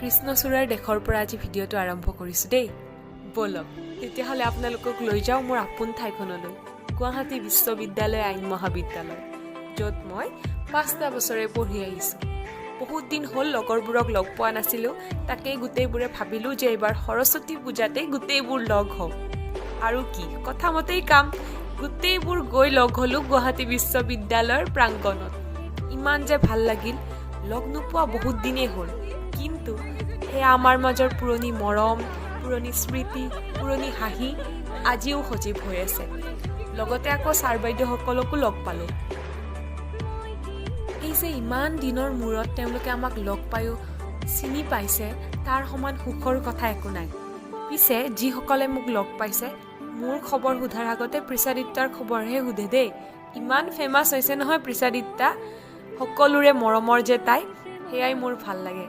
কৃষ্ণচূড়াৰ দেশৰ পৰা আজি ভিডিঅ'টো আৰম্ভ কৰিছোঁ দেই। বলক তেতিয়াহ'লে আপোনালোকক লৈ যাওঁ মোৰ আপোন ঠাইখনলৈ, গুৱাহাটী বিশ্ববিদ্যালয় আইন মহাবিদ্যালয়, য'ত মই 5টা বছৰে পঢ়ি আহিছোঁ। বহুত দিন হ'ল লগৰবোৰক লগ পোৱা নাছিলোঁ, তাকেই গোটেইবোৰে ভাবিলোঁ যে এইবাৰ সৰস্বতী পূজাতে গোটেইবোৰ লগ হওঁ। আৰু কি কথা মতেই কাম, গোটেইবোৰ গৈ লগ হ'লোঁ গুৱাহাটী বিশ্ববিদ্যালয়ৰ প্ৰাংগণত। ইমান যে ভাল লাগিল, লগ নোপোৱা বহুত দিনেই হ'ল, কিন্তু সেয়া আমাৰ মাজৰ পুৰণি মৰম, পুৰণি স্মৃতি, পুৰণি হাঁহি আজিও সজীৱ হৈ আছে। লগতে আকৌ ছাৰ বাইদেউসকলকো লগ পালোঁ। এই যে ইমান দিনৰ মূৰত তেওঁলোকে আমাক লগ পায়ো চিনি পাইছে, তাৰ সমান সুখৰ কথা একো নাই। পিছে যিসকলে মোক লগ পাইছে, মোৰ খবৰ সোধাৰ আগতে প্ৰিচাদিত্যাৰ খবৰহে সোধে দেই। ইমান ফেমাছ হৈছে নহয় প্ৰিচাদিত্যা, সকলোৰে মৰমৰ যে তাই, সেয়াই মোৰ ভাল লাগে।